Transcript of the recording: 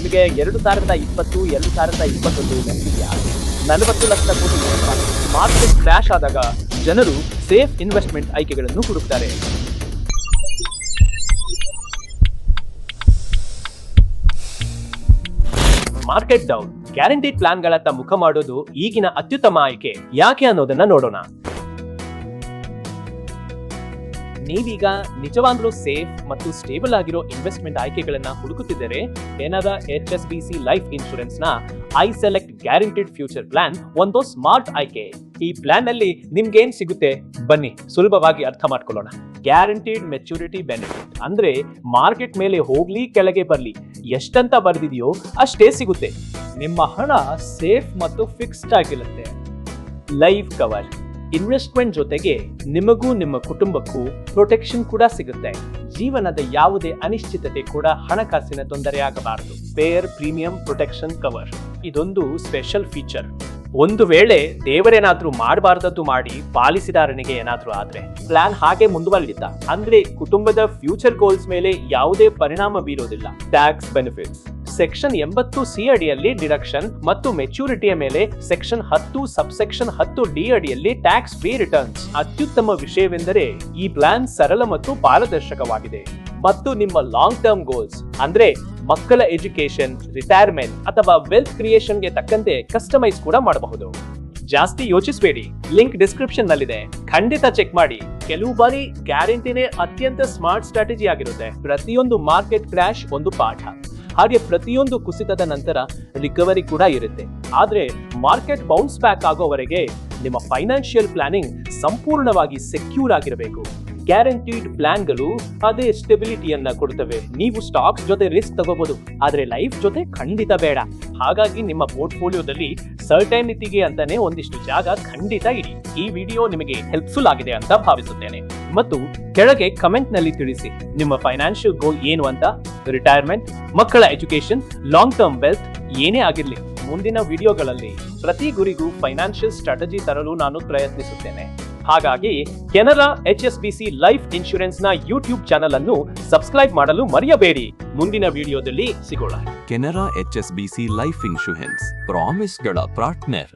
ನಿಮಗೆ 2020-2021 ಇದೆಯಾ? 40 ಲಕ್ಷ ಕೋಟಿ ಮಾರ್ಕೆಟ್ ಕ್ರ್ಯಾಶ್ ಆದಾಗ ಜನರು ಸೇಫ್ ಇನ್ವೆಸ್ಟ್ಮೆಂಟ್ ಆಯ್ಕೆಗಳನ್ನು ಹುಡುಕ್ತಾರೆ. ಮಾರ್ಕೆಟ್ ಡೌನ್, ಗ್ಯಾರಂಟಿಡ್ ಪ್ಲಾನ್ಗಳತ್ತ ಮುಖ ಮಾಡೋದು ಈಗಿನ ಅತ್ಯುತ್ತಮ ಆಯ್ಕೆ. ಯಾಕೆ ಅನ್ನೋದನ್ನ ನೋಡೋಣ. ನೀವೀಗ ನಿಜವಾಗ್ಲೂ ಸೇಫ್ ಮತ್ತು ಸ್ಟೇಬಲ್ ಆಗಿರೋ ಇನ್ವೆಸ್ಟ್ಮೆಂಟ್ ಆಯ್ಕೆಗಳನ್ನ ಹುಡುಕುತ್ತಿದ್ದರೆ ಕೆನರಾ HSBC ಲೈಫ್ ಇನ್ಶೂರೆನ್ಸ್ ನ I select guaranteed future plan ಒಂದು ಸ್ಮಾರ್ಟ್ ಆಯ್ಕೆ. ಈ ಪ್ಲಾನ್ ನಲ್ಲಿ ನಿಮ್ಗೇನ್ ಸಿಗುತ್ತೆ ಬನ್ನಿ ಸುಲಭವಾಗಿ ಅರ್ಥ ಮಾಡ್ಕೊಳ್ಳೋಣ. ಗ್ಯಾರಂಟಿಡ್ ಮೆಚುರಿಟಿ ಬೆನಿಫಿಟ್ ಅಂದ್ರೆ ಮಾರ್ಕೆಟ್ ಮೇಲೆ ಹೋಗ್ಲಿ ಕೆಳಗೆ ಬರ್ಲಿ ಎಷ್ಟಂತ ಬರ್ದಿದೆಯೋ ಅಷ್ಟೇ ಸಿಗುತ್ತೆ. ನಿಮ್ಮ ಹಣ ಸೇಫ್ ಮತ್ತು ಫಿಕ್ಸ್ಡ್ ಆಗಿರುತ್ತೆ. ಲೈಫ್ ಕವರ್, ಇನ್ವೆಸ್ಟ್ಮೆಂಟ್ ಜೊತೆಗೆ ನಿಮಗೂ ನಿಮ್ಮ ಕುಟುಂಬಕ್ಕೂ ಪ್ರೊಟೆಕ್ಷನ್ ಕೂಡ ಸಿಗುತ್ತೆ. ಜೀವನದ ಯಾವುದೇ ಅನಿಶ್ಚಿತತೆ ಕೂಡ ಹಣಕಾಸಿನ ತೊಂದರೆ ಆಗಬಾರದು. ಪೇರ್ ಪ್ರೀಮಿಯಂ ಪ್ರೊಟೆಕ್ಷನ್ ಕವರ್ ಇದೊಂದು ಸ್ಪೆಷಲ್ ಫೀಚರ್. ಒಂದು ವೇಳೆ ದೇವರೇನಾದ್ರೂ ಮಾಡಬಾರ್ದದ್ದು ಮಾಡಿ ಪಾಲಿಸಿದಾರನಿಗೆ ಏನಾದ್ರೂ ಆದ್ರೆ ಪ್ಲಾನ್ ಹಾಗೆ ಮುಂದುವರಿಯುತ್ತಾ, ಅಂದ್ರೆ ಕುಟುಂಬದ ಫ್ಯೂಚರ್ ಗೋಲ್ಸ್ ಮೇಲೆ ಯಾವುದೇ ಪರಿಣಾಮ ಬೀರೋದಿಲ್ಲ. ಟ್ಯಾಕ್ಸ್ ಬೆನಿಫಿಟ್ಸ್, ಸೆಕ್ಷನ್ 80C ಅಡಿಯಲ್ಲಿ ಡಿಡಕ್ಷನ್ ಮತ್ತು ಮೆಚುರಿಟಿಯ ಮೇಲೆ ಸೆಕ್ಷನ್ 10 ಸಬ್ಸೆಕ್ಷನ್ 10D ಅಡಿಯಲ್ಲಿ ಟ್ಯಾಕ್ಸ್ ಫ್ರೀ ರಿಟರ್ನ್ಸ್. ಅತ್ಯುತ್ತಮ ವಿಷಯವೆಂದರೆ ಈ ಪ್ಲಾನ್ ಸರಳ ಮತ್ತು ಪಾರದರ್ಶಕವಾಗಿದೆ ಮತ್ತು ನಿಮ್ಮ ಲಾಂಗ್ ಟರ್ಮ್ ಗೋಲ್ಸ್ ಅಂದ್ರೆ ಮಕ್ಕಳ ಎಜುಕೇಶನ್, ರಿಟೈರ್ಮೆಂಟ್ ಅಥವಾ ವೆಲ್ತ್ ಕ್ರಿಯೇಷನ್ಗೆ ತಕ್ಕಂತೆ ಕಸ್ಟಮೈಸ್ ಕೂಡ ಮಾಡಬಹುದು. ಜಾಸ್ತಿ ಯೋಚಿಸಬೇಡಿ, ಲಿಂಕ್ ಡಿಸ್ಕ್ರಿಪ್ಷನ್ ನಲ್ಲಿದೆ, ಖಂಡಿತ ಚೆಕ್ ಮಾಡಿ. ಕೆಲವು ಬಾರಿ ಗ್ಯಾರಂಟಿನೇ ಅತ್ಯಂತ ಸ್ಮಾರ್ಟ್ ಸ್ಟ್ರಾಟಜಿ ಆಗಿರುತ್ತೆ. ಪ್ರತಿಯೊಂದು ಮಾರ್ಕೆಟ್ ಕ್ರ್ಯಾಶ್ ಒಂದು ಪಾಠ, ಹಾಗೆ ಪ್ರತಿಯೊಂದು ಕುಸಿತದ ನಂತರ ರಿಕವರಿ ಕೂಡ ಇರುತ್ತೆ. ಆದ್ರೆ ಮಾರ್ಕೆಟ್ ಬೌನ್ಸ್ ಬ್ಯಾಕ್ ಆಗೋವರೆಗೆ ನಿಮ್ಮ ಫೈನಾನ್ಷಿಯಲ್ ಪ್ಲಾನಿಂಗ್ ಸಂಪೂರ್ಣವಾಗಿ ಸೆಕ್ಯೂರ್ ಆಗಿರಬೇಕು. ಗ್ಯಾರಂಟಿಡ್ ಪ್ಲಾನ್ಗಳು ಅದೇ ಸ್ಟೆಬಿಲಿಟಿಯನ್ನ ಕೊಡುತ್ತವೆ. ನೀವು ಸ್ಟಾಕ್ಸ್ ಜೊತೆ ರಿಸ್ಕ್ ತಗೋಬಹುದು, ಆದ್ರೆ ಲೈಫ್ ಜೊತೆ ಖಂಡಿತ ಬೇಡ. ಹಾಗಾಗಿ ನಿಮ್ಮ ಪೋರ್ಟ್ಫೋಲಿಯೋದಲ್ಲಿ ಸರ್ಟೈನಿಟಿಗೆ ಅಂತಾನೆ ಒಂದಿಷ್ಟು ಜಾಗ ಖಂಡಿತ ಇಡಿ. ಈ ವಿಡಿಯೋ ನಿಮಗೆ ಹೆಲ್ಪ್ಫುಲ್ ಆಗಿದೆ ಅಂತ ಭಾವಿಸುತ್ತೇನೆ ಮತ್ತು ಕೆಳಗೆ ಕಮೆಂಟ್ ನಲ್ಲಿ ತಿಳಿಸಿ ನಿಮ್ಮ ಫೈನಾನ್ಷಿಯಲ್ ಗೋಲ್ ಏನು ಅಂತ. ರಿಟೈರ್ಮೆಂಟ್, ಮಕ್ಕಳ ಎಜುಕೇಶನ್, ಲಾಂಗ್ ಟರ್ಮ್ ವೆಲ್ತ್ ಏನೇ ಆಗಿರ್ಲಿ, ಮುಂದಿನ ವಿಡಿಯೋಗಳಲ್ಲಿ ಪ್ರತಿ ಗುರಿಗೂ ಫೈನಾನ್ಷಿಯಲ್ ಸ್ಟ್ರಾಟಜಿ ತರಲು ನಾನು ಪ್ರಯತ್ನಿಸುತ್ತೇನೆ. ಹಾಗಾಗಿ ಕೆನರಾ HSBC ಲೈಫ್ ಇನ್ಶೂರೆನ್ಸ್ ನ ಯೂಟ್ಯೂಬ್ ಚಾನೆಲ್ ಅನ್ನು ಸಬ್ಸ್ಕ್ರೈಬ್ ಮಾಡಲು ಮರೆಯಬೇಡಿ. ಮುಂದಿನ ವಿಡಿಯೋದಲ್ಲಿ ಸಿಗೋಣ. ಕೆನರಾ HSBC ಲೈಫ್ ಇನ್ಶೂರೆನ್ಸ್ ಪ್ರಾಮಿಸ್ಗಳ ಪಾರ್ಟ್ನರ್.